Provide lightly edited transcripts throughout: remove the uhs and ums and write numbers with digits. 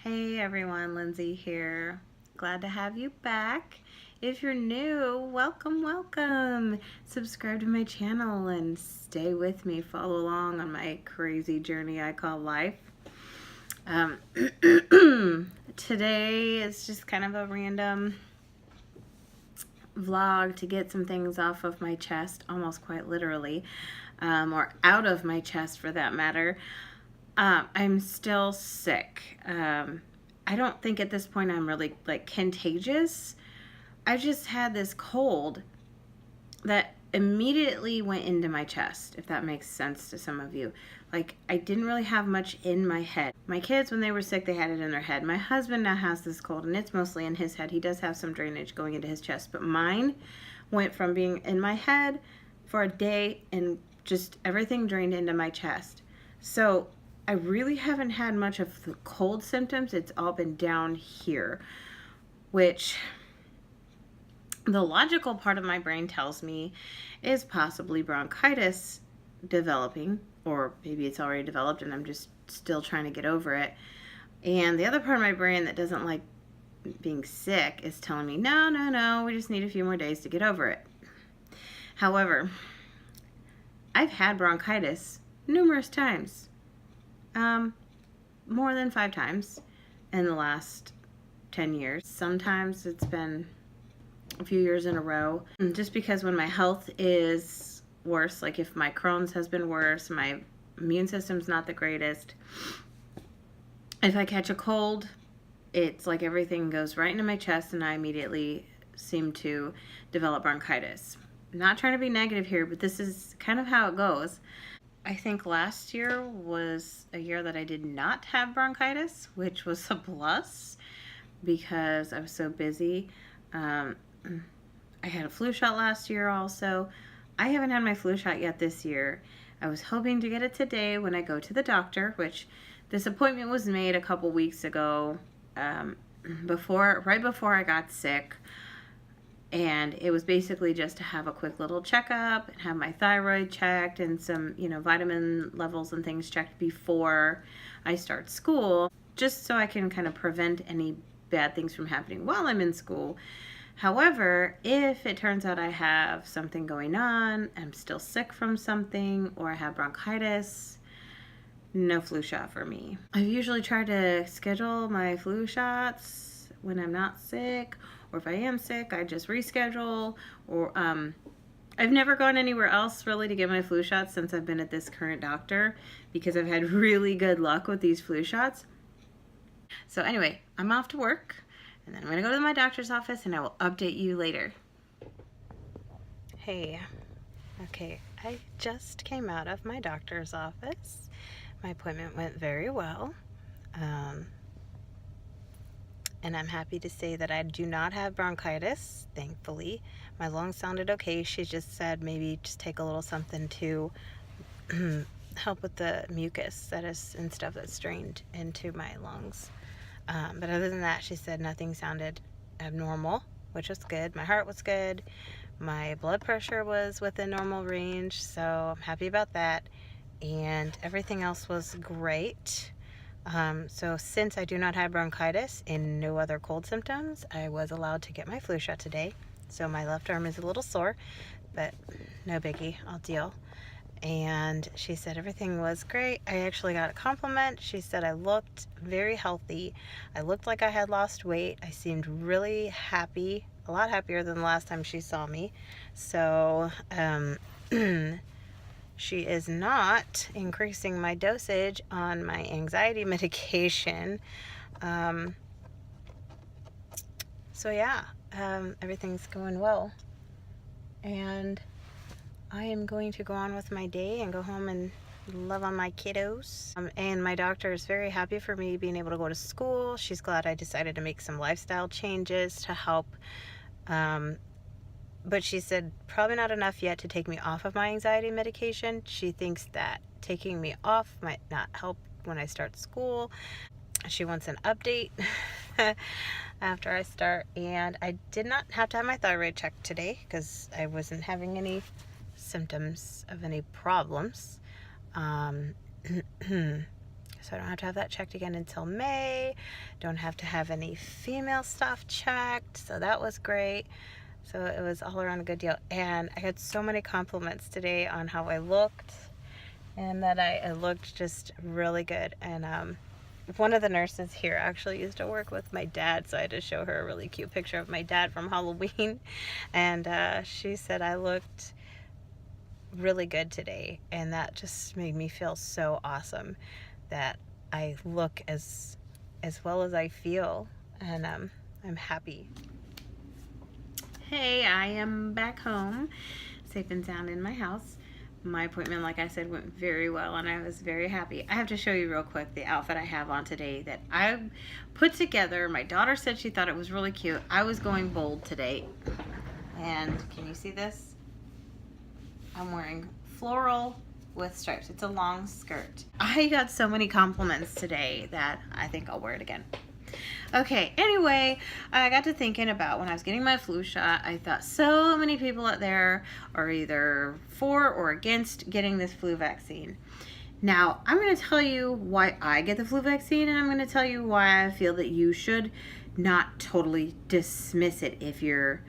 Hey everyone, Lindsay here. Glad to have you back. If you're new, welcome. Subscribe to my channel and stay with me. Follow along on my crazy journey I call life. Today is just kind of a random vlog to get some things off of my chest, almost quite literally, or out of my chest for that matter. I'm still sick. I don't think at this point I'm really contagious. I just had this cold that immediately went into my chest, if that makes sense to some of you. I didn't really have much in my head. My kids, when they were sick, they had it in their head. My husband now has this cold and it's mostly in his head. He does have some drainage going into his chest, but mine went from being in my head for a day and just everything drained into my chest. So I really haven't had much of the cold symptoms. It's all been down here, which the logical part of my brain tells me is possibly bronchitis developing, or maybe it's already developed and I'm just still trying to get over it. And the other part of my brain that doesn't like being sick is telling me, no, we just need a few more days to get over it. However, I've had bronchitis numerous times. More than 5 times in the last 10 years. Sometimes it's been a few years in a row. Just because when my health is worse, like if my Crohn's has been worse, my immune system's not the greatest. If I catch a cold, it's like everything goes right into my chest and I immediately seem to develop bronchitis. I'm not trying to be negative here, but this is kind of how it goes. I think last year was a year that I did not have bronchitis, which was a plus because I was so busy. I had a flu shot last year also. I haven't had my flu shot yet this year. I was hoping to get it today when I go to the doctor, which this appointment was made a couple weeks ago, right before I got sick. And it was basically just to have a quick little checkup and have my thyroid checked and some, vitamin levels and things checked before I start school, just so I can kind of prevent any bad things from happening while I'm in school. However, if it turns out I have something going on, I'm still sick from something, or I have bronchitis, no flu shot for me. I've usually tried to schedule my flu shots when I'm not sick, or if I am sick, I just reschedule, or I've never gone anywhere else really to get my flu shots since I've been at this current doctor because I've had really good luck with these flu shots. So anyway, I'm off to work and then I'm going to go to my doctor's office and I will update you later. Hey, okay, I just came out of my doctor's office. My appointment went very well. And I'm happy to say that I do not have bronchitis, thankfully. My lungs sounded okay. She just said maybe just take a little something to help with the mucus and stuff that's drained into my lungs. But other than that, she said nothing sounded abnormal, which was good. My heart was good. My blood pressure was within normal range, so I'm happy about that. And everything else was great. So since I do not have bronchitis and no other cold symptoms, I was allowed to get my flu shot today. So my left arm is a little sore, but no biggie, I'll deal. And she said everything was great. I actually got a compliment. She said I looked very healthy. I looked like I had lost weight. I seemed really happy, a lot happier than the last time she saw me. So, she is not increasing my dosage on my anxiety medication. So yeah, everything's going well. And I am going to go on with my day and go home and love on my kiddos. And my doctor is very happy for me being able to go to school. She's glad I decided to make some lifestyle changes to help. But she said probably not enough yet to take me off of my anxiety medication. She thinks that taking me off might not help when I start school. She wants an update after I start. And I did not have to have my thyroid checked today because I wasn't having any symptoms of any problems. So I don't have to have that checked again until May. Don't have to have any female stuff checked. So that was great. So it was all around a good deal. And I had so many compliments today on how I looked, and that I looked just really good. And one of the nurses here actually used to work with my dad, so I had to show her a really cute picture of my dad from Halloween. And she said I looked really good today, and that just made me feel so awesome that I look as well as I feel, and I'm happy. Hey, I am back home, safe and sound in my house. My appointment, like I said, went very well, and I was very happy. I have to show you real quick the outfit I have on today that I put together. My daughter said she thought it was really cute. I was going bold today, and can you see this? I'm wearing floral with stripes. It's a long skirt. I got so many compliments today that I think I'll wear it again. Okay, anyway, I got to thinking about when I was getting my flu shot. I thought so many people out there are either for or against getting this flu vaccine. Now, I'm going to tell you why I get the flu vaccine, and I'm going to tell you why I feel that you should not totally dismiss it if you're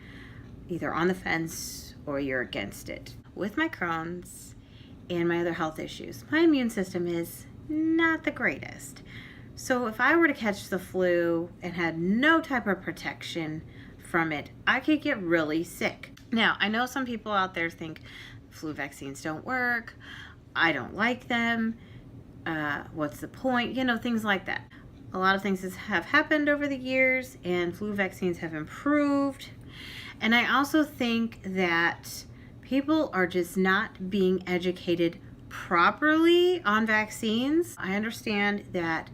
either on the fence or you're against it. With my Crohn's and my other health issues, my immune system is not the greatest. So if I were to catch the flu and had no type of protection from it, I could get really sick. Now, I know some people out there think flu vaccines don't work. I don't like them. What's the point? You know, things like that. A lot of things have happened over the years, and flu vaccines have improved. And I also think that people are just not being educated properly on vaccines. I understand that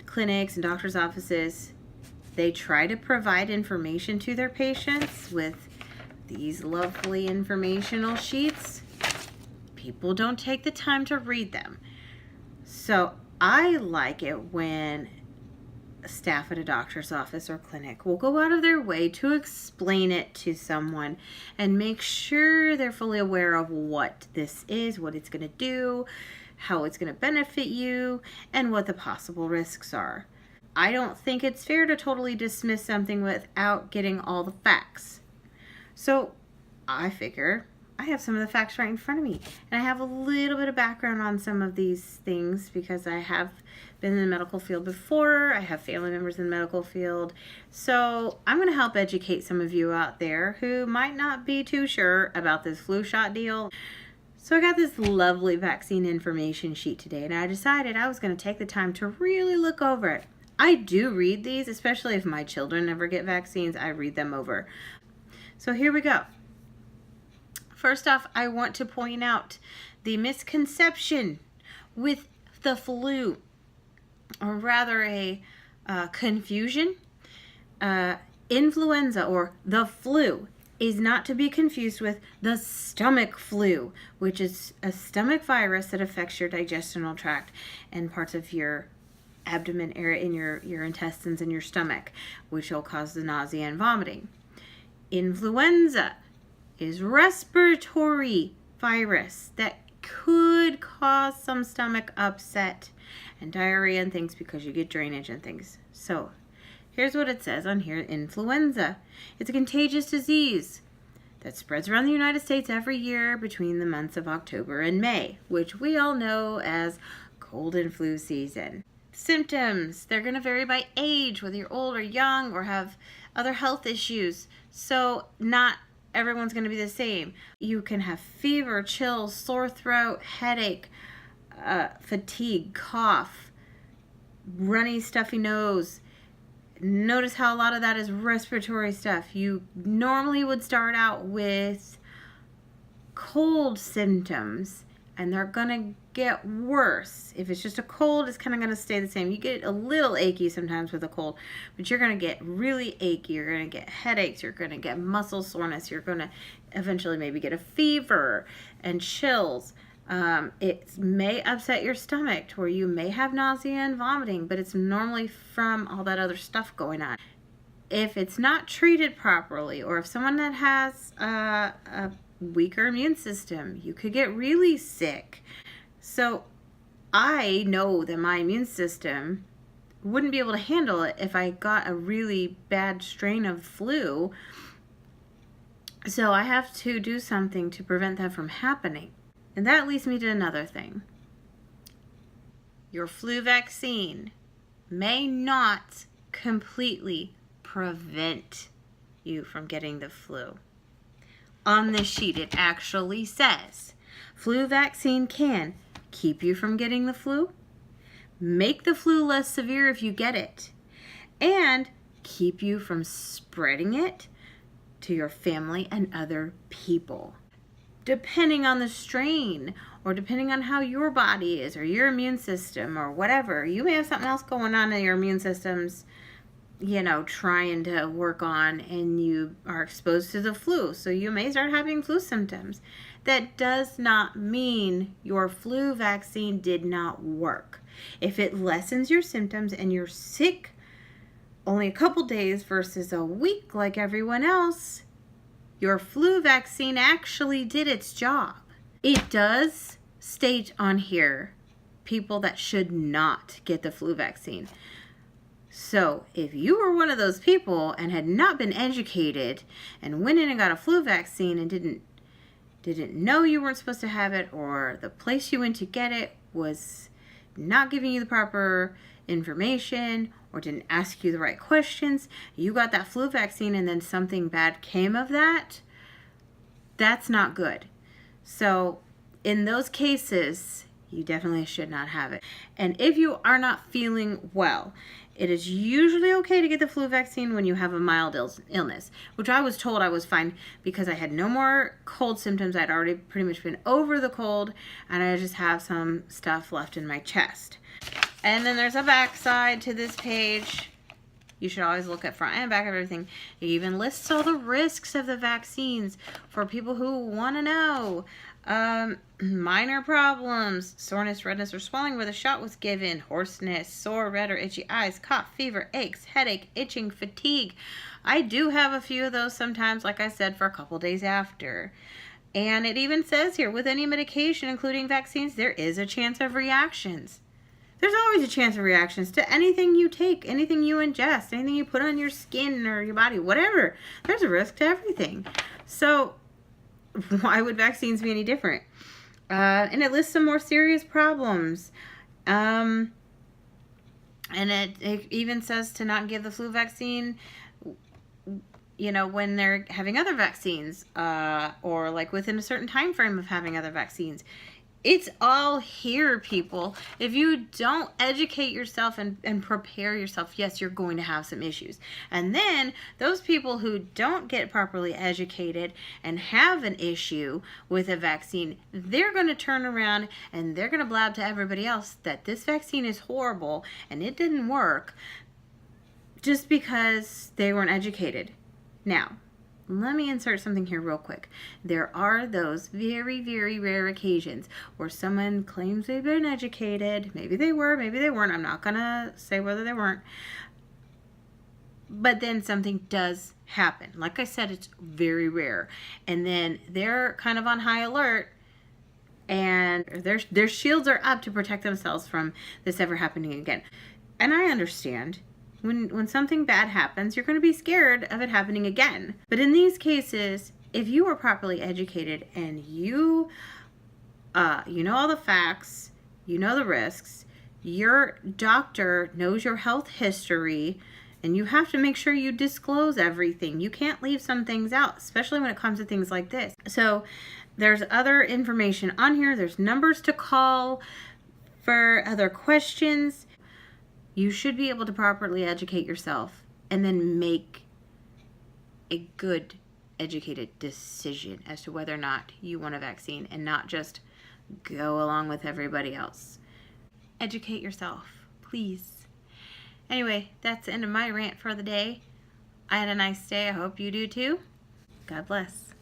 clinics and doctors' offices, they try to provide information to their patients with these lovely informational sheets. People don't take the time to read them. So I like it when staff at a doctor's office or clinic will go out of their way to explain it to someone and make sure they're fully aware of what this is, what it's going to do, how it's going to benefit you, and what the possible risks are. I don't think it's fair to totally dismiss something without getting all the facts. So I figure I have some of the facts right in front of me, and I have a little bit of background on some of these things because I have been in the medical field before. I have family members in the medical field. So I'm going to help educate some of you out there who might not be too sure about this flu shot deal. So I got this lovely vaccine information sheet today, and I decided I was going to take the time to really look over it. I do read these, especially if my children never get vaccines. I read them over. So here we go. First off, I want to point out the misconception with the flu, or rather a confusion. Influenza, or the flu, is not to be confused with the stomach flu, which is a stomach virus that affects your digestional tract and parts of your abdomen area in your intestines and your stomach, which will cause the nausea and vomiting. Influenza is respiratory virus that could cause some stomach upset and diarrhea and things because you get drainage and things. So here's what it says on here. Influenza. It's a contagious disease that spreads around the United States every year between the months of October and May, which we all know as cold and flu season. Symptoms. They're going to vary by age, whether you're old or young or have other health issues. So not everyone's going to be the same. You can have fever, chills, sore throat, headache, fatigue, cough, runny, stuffy nose. Notice how a lot of that is respiratory stuff. You normally would start out with cold symptoms, and they're going to get worse. If it's just a cold, it's kind of going to stay the same. You get a little achy sometimes with a cold, but you're going to get really achy. You're going to get headaches. You're going to get muscle soreness. You're going to eventually maybe get a fever and chills. It may upset your stomach to where you may have nausea and vomiting, but it's normally from all that other stuff going on. If it's not treated properly, or if someone that has a weaker immune system, you could get really sick. So I know that my immune system wouldn't be able to handle it if I got a really bad strain of flu. So I have to do something to prevent that from happening. And that leads me to another thing. Your flu vaccine may not completely prevent you from getting the flu. On this sheet, it actually says flu vaccine can keep you from getting the flu, make the flu less severe if you get it, and keep you from spreading it to your family and other people. Depending on the strain, or depending on how your body is, or your immune system, or whatever, you may have something else going on in your immune system's, trying to work on, and you are exposed to the flu. So you may start having flu symptoms. That does not mean your flu vaccine did not work. If it lessens your symptoms and you're sick only a couple days versus a week like everyone else, your flu vaccine actually did its job. It does state on here people that should not get the flu vaccine. So if you were one of those people and had not been educated and went in and got a flu vaccine and didn't know you weren't supposed to have it, or the place you went to get it was not giving you the proper information or didn't ask you the right questions, you got that flu vaccine and then something bad came of that, that's not good. So in those cases, you definitely should not have it. And if you are not feeling well, it is usually okay to get the flu vaccine when you have a mild illness, which I was told I was fine because I had no more cold symptoms. I'd already pretty much been over the cold, and I just have some stuff left in my chest. And then there's a back side to this page. You should always look at front and back of everything. It even lists all the risks of the vaccines for people who want to know. Minor problems: soreness, redness, or swelling where the shot was given, hoarseness, sore, red, or itchy eyes, cough, fever, aches, headache, itching, fatigue. I do have a few of those sometimes, like I said, for a couple days after. And it even says here, with any medication, including vaccines, there is a chance of reactions. There's always a chance of reactions to anything you take, anything you ingest, anything you put on your skin or your body, whatever. There's a risk to everything. So why would vaccines be any different? And it lists some more serious problems. And it even says to not give the flu vaccine, when they're having other vaccines, or like within a certain time frame of having other vaccines. It's all here, people. If you don't educate yourself and prepare yourself, yes, you're going to have some issues. And then those people who don't get properly educated and have an issue with a vaccine, they're going to turn around and they're going to blab to everybody else that this vaccine is horrible and it didn't work just because they weren't educated. Now, let me insert something here real quick. There are those very, very rare occasions where someone claims they've been educated. Maybe they were, maybe they weren't. I'm not going to say whether they weren't. But then something does happen. Like I said, it's very rare. And then they're kind of on high alert, and their shields are up to protect themselves from this ever happening again. And I understand. When something bad happens, you're going to be scared of it happening again. But in these cases, if you are properly educated and you know all the facts, you know the risks, your doctor knows your health history, and you have to make sure you disclose everything. You can't leave some things out, especially when it comes to things like this. So there's other information on here. There's numbers to call for other questions. You should be able to properly educate yourself and then make a good, educated decision as to whether or not you want a vaccine, and not just go along with everybody else. Educate yourself, please. Anyway, that's the end of my rant for the day. I had a nice day. I hope you do too. God bless.